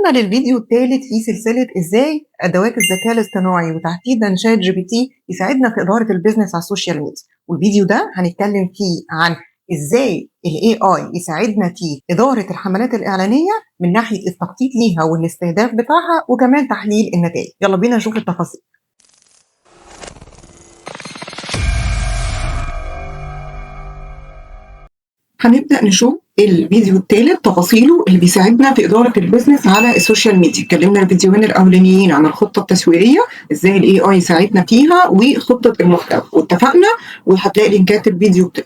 وصلنا للفيديو الثالث في سلسلة ازاي ادوات الذكاء الاصطناعي وتحديدا شات جي بي تي يساعدنا في ادارة البيزنس على السوشيال ميديا. والفيديو ده هنتكلم فيه عن ازاي الاي اي يساعدنا في ادارة الحملات الاعلانية من ناحية التخطيط ليها والاستهداف بتاعها وكمان تحليل النتائج. يلا بينا نشوف التفاصيل. هنبدأ نشوف الفيديو الثالث تفاصيله اللي بيساعدنا في إدارة البيزنس على السوشيال ميديا. اتكلمنا الفيديوهين الأولانيين عن الخطة التسويقية، ازاي الاي اي يساعدنا فيها، وخطة المحتوى، واتفقنا وهتلاقي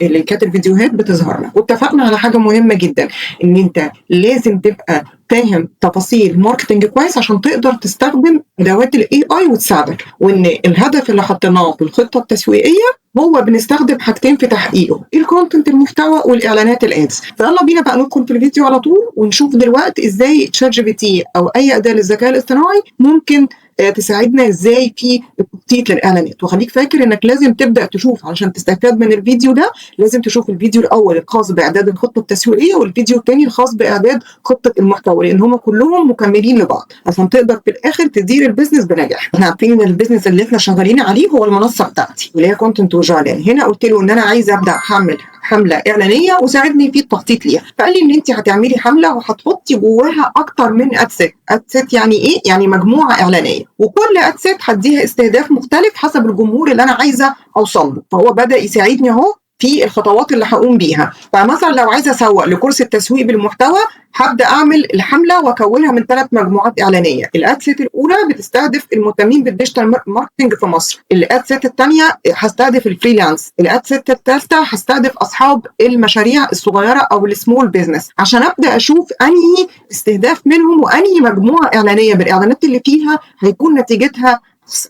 لينكات الفيديوهات بتظهر لك. واتفقنا على حاجة مهمة جدا، ان انت لازم تبقى فاهم تفاصيل ماركتنج كويس عشان تقدر تستخدم ادوات الاي اي وتساعدك، وان الهدف اللي حطيناه في الخطة التسويقية هو بنستخدم حاجتين في تحقيقه، الكونتنت المحتوى والاعلانات الادز. فيلا بينا بقى ندخل في الفيديو على طول ونشوف دلوقتي ازاي شات جي بي تي او اي اداه للذكاء الاصطناعي ممكن تساعدنا ازاي في التخطيط للاعلانات. وخليك فاكر انك لازم تبدا تشوف، علشان تستفاد من الفيديو ده لازم تشوف الفيديو الاول الخاص باعداد الخطه التسويقيه، والفيديو الثاني الخاص باعداد خطه المحتوى، لان هم كلهم مكملين لبعض عشان تقدر في الاخر تدير البيزنس بنجاح. احنا عارفين ان البيزنس اللي احنا شغالين عليه هو المنصه بتاعتي اللي هي كونتنت وجعلان. هنا قلت له ان انا عايزه ابدا اعمل حمله اعلانيه وساعدني في التخطيط ليها، فقال لي ان انت هتعملي حمله وهتحطي جواها اكتر من ادسيت. ادسيت يعني ايه؟ يعني مجموعه اعلانيه، وكل ادسيت هديها استهداف مختلف حسب الجمهور اللي انا عايزه اوصل له. فهو بدا يساعدني اهو في الخطوات اللي هقوم بيها. فمثلا لو عايزه اسوق لكورس التسويق بالمحتوى، هبدا اعمل الحمله واكونها من 3 مجموعات اعلانيه. الادسيت الاولى بتستهدف المهتمين بالديجيتال ماركتنج في مصر، الادسيت الثانيه هستهدف الفريلانس، الادسيت الثالثه هستهدف اصحاب المشاريع الصغيره او السمول بزنس، عشان ابدا اشوف انهي استهداف منهم وانهي مجموعه اعلانيه بالاعلانات اللي فيها هيكون نتيجتها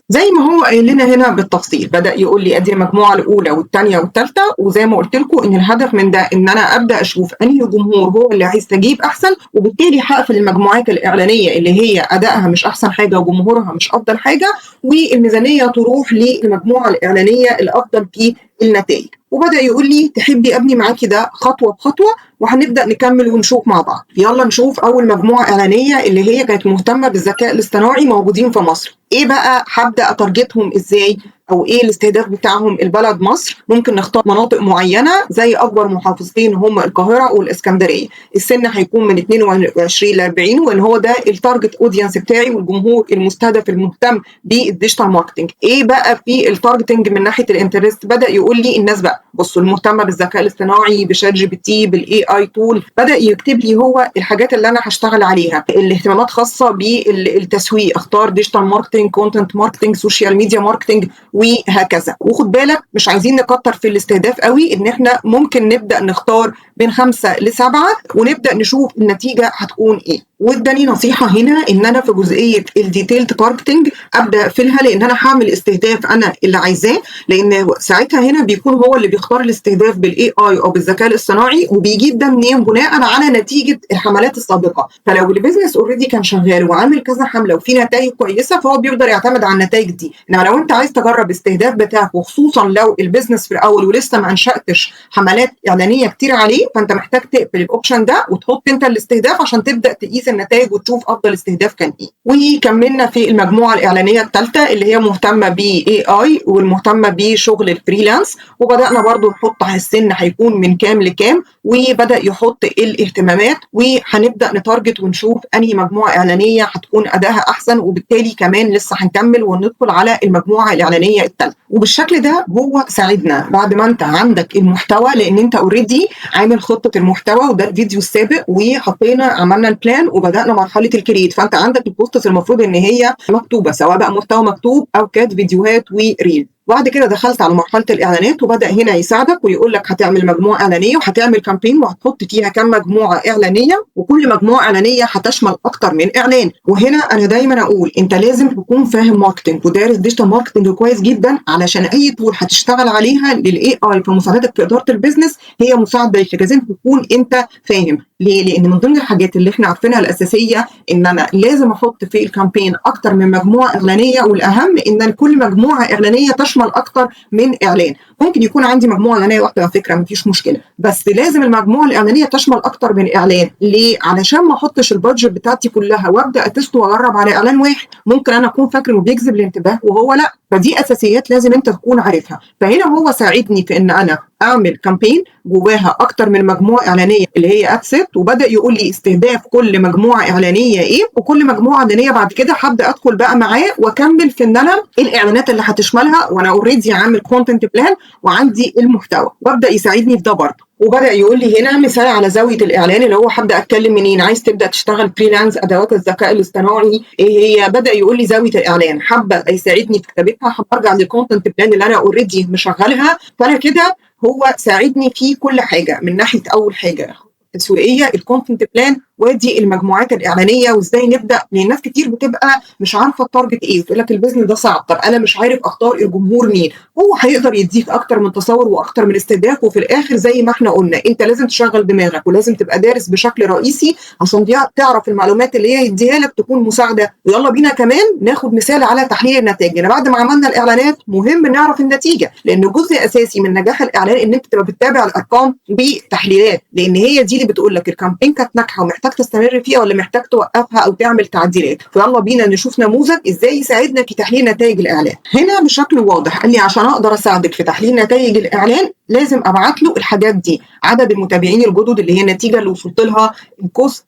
زي ما هو قايل لنا هنا بالتفصيل. بدا يقول لي ادي المجموعه الاولى والثانيه والثالثه، وزي ما قلت لكم ان الهدف من ده ان انا ابدا اشوف انهي جمهور هو اللي هيستجيب احسن، وبالتالي هقفل المجموعات الاعلانيه اللي هي ادائها مش احسن حاجه وجمهورها مش افضل حاجه، والميزانيه تروح للمجموعه الاعلانيه الافضل في النتائج. وبدا يقول لي تحبي ابني معاكي ده خطوه بخطوه، وهنبدا نكمل ونشوف مع بعض. يلا نشوف اول مجموعه اعلانيه اللي هي كانت مهتمه بالذكاء الاصطناعي موجودين في مصر. ايه بقى هبدا اتارجتهم ازاي، او ايه الاستهداف بتاعهم؟ البلد مصر. ممكن نختار مناطق معينه زي اكبر محافظتين هم القاهره والاسكندريه. السن هيكون من 22 ل 40، وان هو ده التارجت اودينس بتاعي والجمهور المستهدف المهتم بالديجيتال ماركتنج. ايه بقى في التارجتنج من ناحيه الانترست؟ بدا يقول لي الناس بقى بصوا المهتمه بالذكاء الاصطناعي بشات جي بي تي بالاي اي تول. بدا يكتب لي هو الحاجات اللي انا هشتغل عليها، الاهتمامات خاصه بالتسويق، اختار ديجيتال ماركتنج، كونتنت ماركتنج، سوشيال ميديا ماركتنج، وهكذا. وخد بالك مش عايزين نكتر في الاستهداف قوي، ان احنا ممكن نبدا نختار بين 5 ل 7 ونبدا نشوف النتيجه هتكون ايه. واداني نصيحه هنا ان انا في جزئيه الديتيلد ماركتنج ابدا اقفلها، لان انا هعمل استهداف انا اللي عايزاه، لان ساعتها هنا بيكون هو اللي بيختار الاستهداف بالاي اي او بالذكاء الاصطناعي، وبيجيب ده منين؟ بناء على نتيجه الحملات السابقه. فلو البيزنس اوريدي كان شغال وعامل كذا حمله وفي نتائج كويسه، فهو بيقدر يعتمد على النتائج دي. انما لو انت عايز تجرب استهداف بتاعك، وخصوصا لو البيزنس في الاول ولسه ما انشاتش حملات اعلانيه كتير عليه، فانت محتاج تقفل الاوبشن ده وتحط انت الاستهداف عشان تبدا تقيس النتائج وتشوف افضل استهداف كان ايه. وكملنا في المجموعه الاعلانيه الثالثه اللي هي مهتمه باي اي والمهتمه بشغل الفريلانس. وبدانا برضو نحط على السن هيكون من كام لكام، وبدا يحط الاهتمامات، وهنبدا نتارجت ونشوف انهي مجموعه اعلانيه هتكون ادائها احسن. وبالتالي كمان لسه هنكمل وندخل على المجموعه الاعلانيه الثالثه. وبالشكل ده هو ساعدنا بعد ما انت عندك المحتوى، لان انت اوريدي عامل خطه المحتوى، وده الفيديو السابق، وحطينا عملنا البلان وبدانا مرحله الكريت. فانت عندك البوستس المفروض ان هي مكتوبه، سواء بقى محتوى مكتوب او كانت فيديوهات وريل. بعد كده دخلت على مرحله الاعلانات، وبدا هنا يساعدك ويقول لك هتعمل مجموعه اعلانيه وهتعمل كامبين وهتحط فيها كام مجموعه اعلانيه، وكل مجموعه اعلانيه هتشمل اكتر من اعلان. وهنا انا دايما اقول انت لازم تكون فاهم ماركتنج ودارس ديجيتال ماركتنج كويس جدا، علشان اي تول هتشتغل عليها للاي اي في مساعدتك في اداره البيزنس هي مساعده ليك. لازم تكون انت فاهم ليه؟ لان من ضمن الحاجات اللي احنا عارفينها الاساسيه ان انا لازم احط في الكامبين اكتر من مجموعه اعلانيه، والاهم ان كل مجموعه اعلانيه تشمل اكتر من اعلان. ممكن يكون عندي مجموعه اعلانيه واحده على فكره مفيش مشكله، بس لازم المجموعه الاعلانيه تشمل اكتر من اعلان. ليه؟ علشان ما احطش البادجت بتاعتي كلها وابدا اتست واجرب على اعلان واحد، ممكن انا اكون فاكر انه بيجذب الانتباه وهو لا. فدي اساسيات لازم انت تكون عارفها. فهنا هو ساعدني في ان انا اعمل كامبين جواها اكتر من مجموعه اعلانيه اللي هي ادست، وبدا يقول لي استهداف كل مجموعه اعلانيه ايه، وكل مجموعه اعلانيه بعد كده هبدا ادخل بقى معاه واكمل في ان انا ايه الاعلانات اللي هتشملها، وانا اوريدي عامل كونتنت بلان وعندي المحتوى، وابدا يساعدني في ده برضه. وبدا يقول لي هنا مثال على زاويه الاعلان اللي هو هبدا اتكلم منين، عايز تبدا تشتغل فريلانس، ادوات الذكاء الاصطناعي ايه هي، بدا يقول لي زاويه الاعلان، حابه يساعدني في كتابتها، حابه ارجع للكونتنت بلان اللي انا اوريدي مشغلها. فانا كده هو ساعدني في كل حاجه، من ناحيه اول حاجه التسويقيه، الكونتنت بلان، وادي المجموعات الاعلانيه وازاي نبدا. لان ناس كتير بتبقى مش عارفه التارجت ايه، وتقول لك البيزنس ده صعب، طب انا مش عارف اختار الجمهور مين. هو هيقدر يديك اكتر من تصور واكتر من استهداف، وفي الاخر زي ما احنا قلنا انت لازم تشغل دماغك ولازم تبقى دارس بشكل رئيسي عشان تعرف المعلومات اللي هي يديها لك تكون مساعده. ويلا بينا كمان ناخد مثال على تحليل النتائج. يعني بعد ما عملنا الاعلانات مهم نعرف النتيجه، لان جزء اساسي من نجاح الاعلان ان انت تبقى بتتابع الارقام بتحليلات، لان هي دي اللي بتقول لك الكامبين كانت ناجحه ومحتاج تستمر فيها ولا محتاج توقفها او تعمل تعديلات. فيلا بينا نشوف نموذج ازاي يساعدنا في تحليل نتائج الاعلان. هنا بشكل واضح قال لي عشان اقدر اساعدك في تحليل نتائج الاعلان لازم ابعت له الحاجات دي: عدد المتابعين الجدد اللي هي النتيجه اللي وصلت لها، الكوست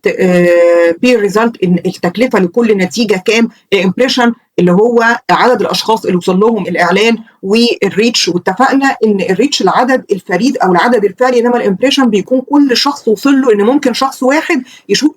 بير ريزلت التكلفه لكل نتيجه كام، امبريشن اللي هو عدد الاشخاص اللي وصل لهم الاعلان، والريتش. واتفقنا ان الريتش العدد الفريد او العدد الفعلي، انما الامبريشن بيكون كل شخص وصل له، ان ممكن شخص واحد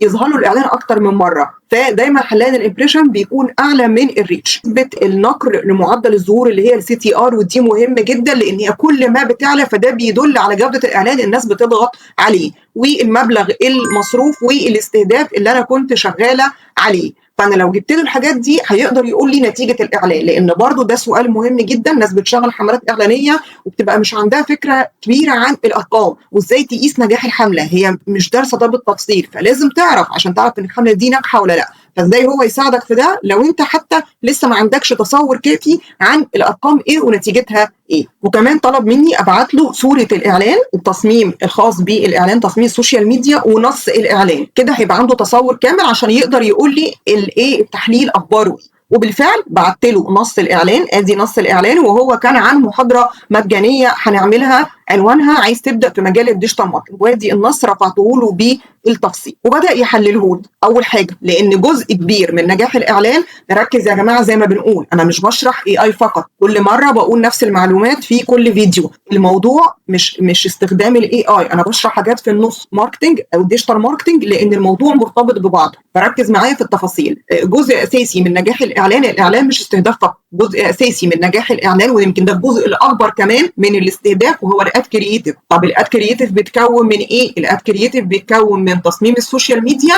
يظهر له الاعلان اكتر من مره. فدايما حلان الامبريشن بيكون اعلى من الريتش. نسبه النقر لمعدل الظهور اللي هي السي تي ار، ودي مهمه جدا لان هي كل ما بتعلى فده بيدل على جوده الاعلان الناس بتضغط عليه، والمبلغ المصروف والاستهداف اللي انا كنت شغاله عليه. فانا لو جبت له الحاجات دي هيقدر يقول لي نتيجه الاعلان، لان برضو ده سؤال مهم جدا. الناس بتشغل حملات اعلانيه وبتبقى مش عندها فكره كبيره عن الارقام وازاي تقيس نجاح الحمله، هي مش دارسه ده بالتفصيل. فلازم تعرف عشان تعرف ان الحمله دي ناجحه ولا لا. فازاي هو يساعدك في ده لو انت حتى لسه ما عندكش تصور كافي عن الارقام ايه ونتيجتها ايه. وكمان طلب مني ابعت له صوره الاعلان، التصميم الخاص بالاعلان، تصميم السوشيال ميديا، ونص الاعلان. كده هيبقى عنده تصور كامل عشان يقدر يقول لي الايه التحليل اخباره ايه. وبالفعل بعت له نص الاعلان، ادي نص الاعلان، وهو كان عن محاضره مجانيه هنعملها عنوانها عايز تبدا في مجال الديجيتال ماركتنج، وادي النص رفعته له بالتفصيل. وبدا يحلله لي. اول حاجه لان جزء كبير من نجاح الاعلان، نركز يا جماعه زي ما بنقول، انا مش بشرح اي فقط، كل مره بقول نفس المعلومات في كل فيديو. الموضوع مش استخدام الاي انا بشرح حاجات في النص ماركتنج او ديجيتال ماركتنج، لان الموضوع مرتبط ببعض. فركز معايا في التفاصيل. جزء اساسي من نجاح الاعلان مش استهداف فقط، جزء اساسي من نجاح الاعلان، ويمكن ده الجزء الاكبر كمان من الاستهداف، وهو الاد كرييتيف. طب الاد كرييتيف بيتكون من ايه؟ الاد كرييتيف بيتكون من تصميم السوشيال ميديا،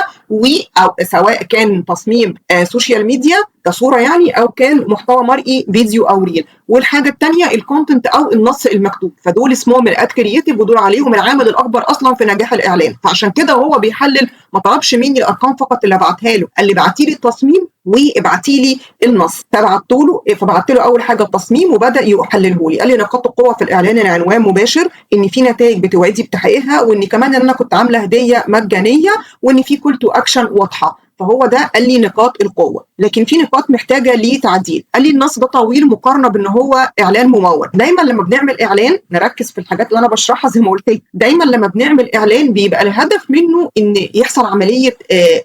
او سواء كان تصميم سوشيال ميديا كصوره يعني، او كان محتوى مرئي فيديو او ريل. والحاجه الثانيه الكونتنت او النص المكتوب. فدول اسمهم الاد كرييتيف، ودول عليهم العامل الاكبر اصلا في نجاح الاعلان. فعشان كده هو بيحلل، ما طلبش مني الارقام فقط اللي ابعتها له، قال لي ابعتي لي التصميم وابعتي لي النص. فبعت له اول حاجه التصميم، وبدا يحلله لي. قال لي نقاط القوه في الاعلان العنوان مباشر، ان في نتائج بتوعدي بتحقيقها، وان كمان ان انا كنت عامله هديه مجانيه، وان في كول تو اكشن واضحه. فهو ده قال لي نقاط القوه. لكن في نقاط محتاجه لتعديل. قال لي النص ده طويل مقارنه بان هو اعلان ممول. دايما لما بنعمل اعلان نركز في الحاجات اللي انا بشرحها زي ما قلت لك. دايما لما بنعمل اعلان بيبقى الهدف منه ان يحصل عمليه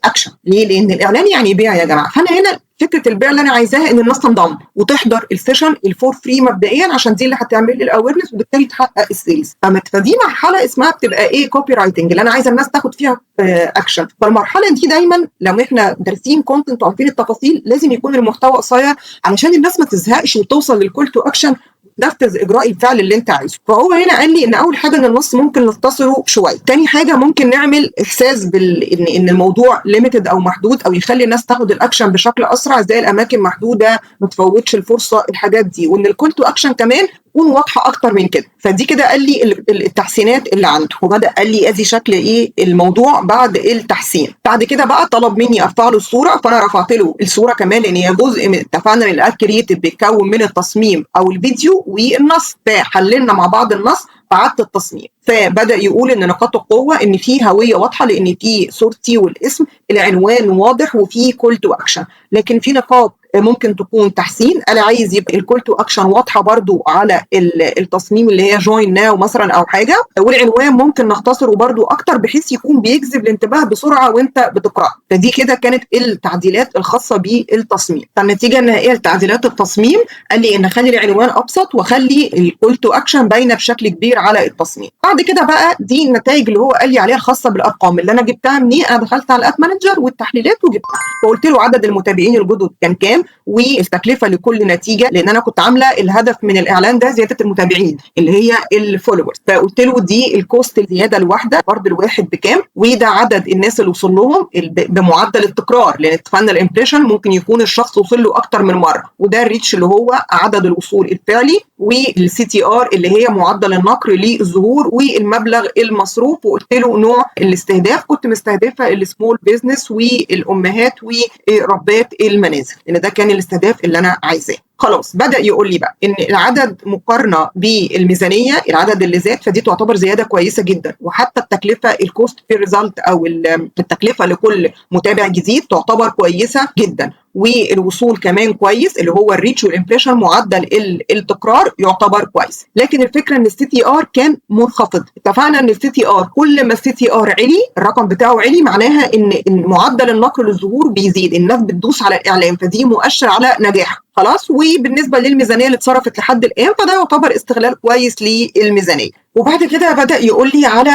اكشن. ليه؟ لان الاعلان يعني بيع يا جماعه. فانا هنا فكره البيع اللي انا عايزاها ان الناس تنضم وتحضر السيشن الفور فري مبدئيا، عشان دي اللي هتعمل لي الاويرنس وبالتالي تحقق السيلز. فدي مرحله اسمها بتبقى ايه؟ كوبي رايتنج، اللي انا عايزه الناس تاخد فيها اكشن. فالمرحله دي دايما لو احنا دارسين كونتنت وعارفين التفاصيل لازم يكون المحتوى قصير علشان الناس ما تزهقش وتوصل للكول تو اكشن، نفذ اجراء الفعل اللي انت عايزه. فهو هنا قال لي ان اول حاجه ان النص ممكن نختصره شويه. تاني حاجه ممكن نعمل احساس ان الموضوع ليميتد او محدود، او يخلي الناس تاخد الاكشن بشكل اسرع، زي الاماكن محدوده، ما تفوتش الفرصه، الحاجات دي. وان الكول تو اكشن كمان تكون واضحه اكتر من كده. فدي كده قال لي التحسينات اللي عنده، وبدا قال لي ادي شكل ايه الموضوع بعد التحسين. بعد كده بقى طلب مني ارفع له الصوره، فانا رفعت له الصوره كمان لان هي جزء من، اتفقنا ان الاد كرييتيف بيتكون من التصميم او الفيديو والنص، فحللنا مع بعض النص فعدت التصميم. فبدا يقول ان نقاط القوه ان في هويه واضحه لان في صورتي والاسم، العنوان واضح وفي كول تو اكشن. لكن في نقاط ممكن تكون تحسين، انا عايز يبقى الكول تو اكشن واضحه برضو على التصميم اللي هي جوين ناو مثلا او حاجه، والعنوان ممكن نختصره برضو اكتر بحيث يكون بيجذب الانتباه بسرعه وانت بتقرا. فدي كده كانت التعديلات الخاصه بالتصميم. فالنتيجه النهائيه لتعديلات التصميم قال لي ان اخلي العنوان ابسط واخلي الكول تو اكشن باينه بشكل كبير على التصميم. بعد كده بقى دي النتائج اللي هو قال لي عليها الخاصه بالارقام اللي انا جبتها منين. انا دخلت على الاد مانجر والتحليلات وجبتها، فقلت له عدد المتابعين الجدد كان كام والتكلفه لكل نتيجه، لان انا كنت عامله الهدف من الاعلان ده زياده المتابعين اللي هي الفولورز. فقلت له دي الكوست الزياده الواحده برضه الواحد بكام، وده عدد الناس اللي وصل لهم بمعدل التكرار، لان اتفقنا الامبريشن ممكن يكون الشخص وصل له اكتر من مره، وده الريتش اللي هو عدد الوصول الفعلي، والسي تي ار اللي هي معدل النقر للظهور، والمبلغ المصروف. وقلت له نوع الاستهداف كنت مستهدفه السمول بيزنس والامهات وربات المنازل، لان ده كان الاستهداف اللي انا عايزاه. خلاص بدا يقول لي بقى ان العدد مقارنه بالميزانيه العدد اللي زاد، فدي تعتبر زياده كويسه جدا، وحتى التكلفه الكوست في ريزلت او التكلفه لكل متابع جديد تعتبر كويسه جدا، والوصول كمان كويس اللي هو الريتش والامبريشن معدل التكرار يعتبر كويس. لكن الفكره ان السي تي ار كان منخفض. اتفقنا ان السي تي ار كل ما السي تي ار علي الرقم بتاعه علي معناها ان معدل النقر للظهور بيزيد، الناس بتدوس على الاعلان، فدي مؤشر على نجاح. خلاص. وبالنسبه للميزانيه اللي اتصرفت لحد الان فده يعتبر استغلال كويس للميزانيه. وبعد كده بدا يقول لي على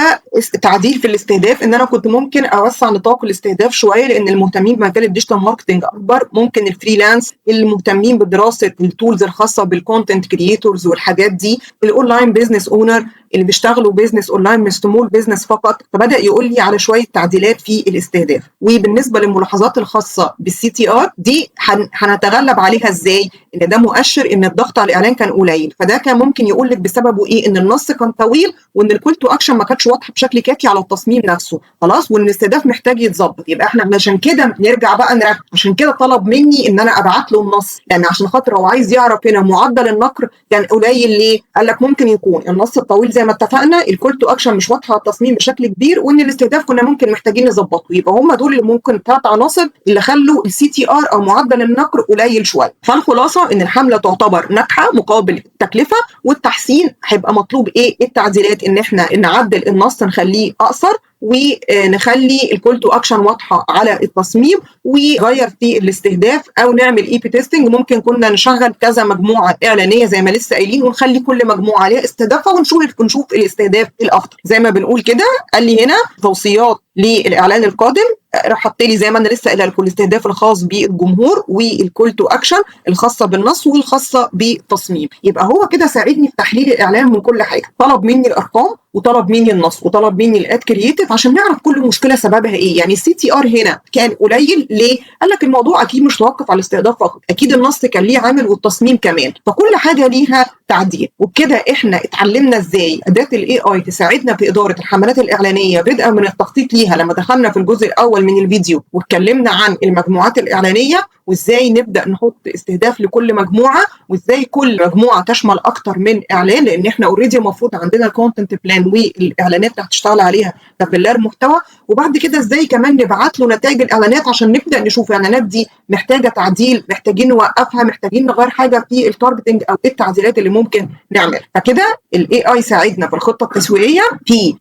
تعديل في الاستهداف، ان انا كنت ممكن اوسع نطاق الاستهداف شويه، لان المهتمين بمجال الديجيتال ماركتنج اكبر، ممكن الفريلانس المهتمين بدراسه التولز الخاصه بالكونتنت كرييتورز والحاجات دي، الاونلاين بيزنس اونر اللي بيشتغلوا بيزنس اونلاين مش سمول بيزنس فقط. فبدا يقول لي على شويه تعديلات في الاستهداف. وبالنسبه للملاحظات الخاصه بالسي تي ار دي هنتغلب عليها ازاي؟ ان ده مؤشر ان الضغط على الاعلان كان قليل، فده كان ممكن يقول لك بسببه ايه؟ ان النص كان طويل، وان الكول تو اكشن ما كانتش واضحه بشكل كافي على التصميم نفسه. خلاص. وان الاستهداف محتاج يتظبط. يبقى احنا عشان كده نرجع بقى نركز، عشان كده طلب مني ان انا ابعت له النص، لان عشان خاطر هو عايز يعرف هنا معدل النقر كان قليل ليه؟ قال لك ممكن يكون النص الطويل زي ما اتفقنا، الكول تو اكشن مش واضحه على التصميم بشكل كبير، وان الاستهداف كنا ممكن محتاجين نظبطه. يبقى هم دول اللي ممكن 3 عناصر اللي خلوا السي تي ار او معدل النقر قليل شويه. فالخلاصه ان الحمله تعتبر ناجحه مقابل التكلفه، والتحسين هيبقى مطلوب ايه التعديلات؟ ان احنا نعدل النص نخليه اقصر، ونخلي الكول تو اكشن واضحه على التصميم، وغير في الاستهداف، او نعمل اي بي تيستنج. ممكن كنا نشغل كذا مجموعه اعلانيه زي ما لسه قايلين، ونخلي كل مجموعه عليها استهدافها، ونشوف الاستهداف الافضل زي ما بنقول كده. قال لي هنا توصيات للاعلان القادم، راح حط لي زي ما انا لسه قايله لكم الاستهداف الخاص بالجمهور، والكول تو اكشن الخاصه بالنص والخاصه بالتصميم. يبقى هو كده ساعدني في تحليل الاعلان من كل حاجه، طلب مني الارقام وطلب مني النص وطلب مني الاد كرييتيف عشان نعرف كل مشكله سببها ايه. يعني السي تي ار هنا كان قليل ليه؟ قال لك الموضوع اكيد مش متوقف على الاستهداف فقط، اكيد النص كان ليه عامل والتصميم كمان، فكل حاجه ليها تعديل. وبكده احنا اتعلمنا ازاي اداه الاي اي تساعدنا في اداره الحملات الاعلانيه، بدءا من التخطيط ليها لما دخلنا في الجزء الاول من الفيديو واتكلمنا عن المجموعات الاعلانيه، وازاي نبدا نحط استهداف لكل مجموعه، وازاي كل مجموعه تشمل اكتر من اعلان، لان احنا اوريدي المفروض عندنا الكونتنت بلان والاعلانات اللي هتشتغل عليها كبلار محتوى. وبعد كده ازاي كمان نبعت له نتائج الاعلانات عشان نبدا نشوف الاعلانات دي محتاجه تعديل، محتاجين نوقفها، محتاجين نغير حاجه في التارجتنج او التعديلات اللي ممكن نعملها. فكده الاي اي ساعدنا في الخطه التسويقيه، في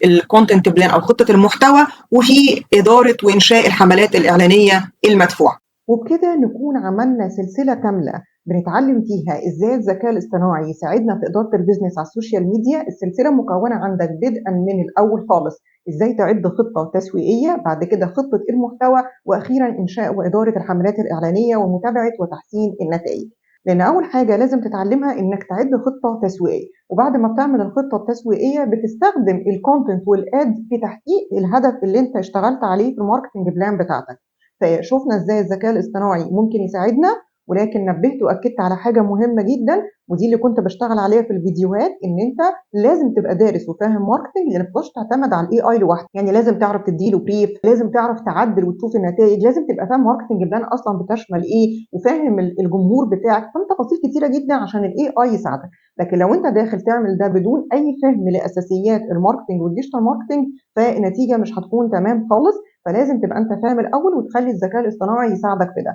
الكونتنت بلان او خطه المحتوى، وفي اداره وانشاء الحملات الاعلانيه المدفوعه. وبكده نكون عملنا سلسلة كاملة بنتعلم فيها ازاي الذكاء الاصطناعي يساعدنا في إدارة البيزنس على السوشيال ميديا. السلسلة مكونة عندك بدءا من الأول خالص ازاي تعد خطة تسويقية، بعد كده خطة المحتوى، وأخيرا إنشاء وإدارة الحملات الإعلانية ومتابعة وتحسين النتائج. لأن أول حاجة لازم تتعلمها إنك تعد خطة تسويقية، وبعد ما بتعمل الخطة التسويقية بتستخدم الكونتنت والاد في تحقيق الهدف اللي انت اشتغلت عليه في الماركتنج بلان بتاعتك. فشوفنا ازاي الذكاء الاصطناعي ممكن يساعدنا، ولكن نبهت واكدت على حاجه مهمه جدا، ودي اللي كنت بشتغل عليها في الفيديوهات، ان انت لازم تبقى دارس وفاهم ماركتنج، لان ما تقدرش تعتمد على الاي اي لوحده. يعني لازم تعرف تديله بريف، لازم تعرف تعدل وتشوف النتائج، لازم تبقى فاهم ماركتنج بلان اصلا بتشمل ايه، وفاهم الجمهور بتاعك، فاهم تفاصيل كتيره جدا عشان الاي اي يساعدك. لكن لو انت داخل تعمل ده بدون اي فهم لاساسيات الماركتنج والديجيتال ماركتنج، فالنتيجه مش هتكون تمام خالص. فلازم تبقى انت فاهم الاول وتخلي الذكاء الاصطناعي يساعدك في ده.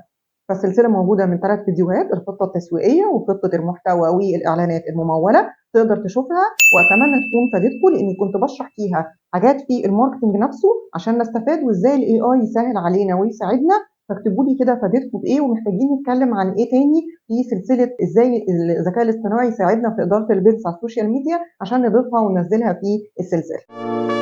فالسلسله موجوده من 3 فيديوهات: الخطه التسويقيه وخطه المحتوى والاعلانات المموله، تقدر تشوفها. واتمنى تكون فادتكم، لاني كنت بشرح فيها حاجات في الماركتنج نفسه عشان نستفاد، وازاي الاي اي يسهل علينا ويساعدنا. فاكتبوا لي كده فادتكم بايه، ومحتاجين نتكلم عن ايه تاني في سلسله ازاي الذكاء الاصطناعي يساعدنا في اداره البيزنس على السوشيال ميديا، عشان نضيفها وننزلها في السلسله.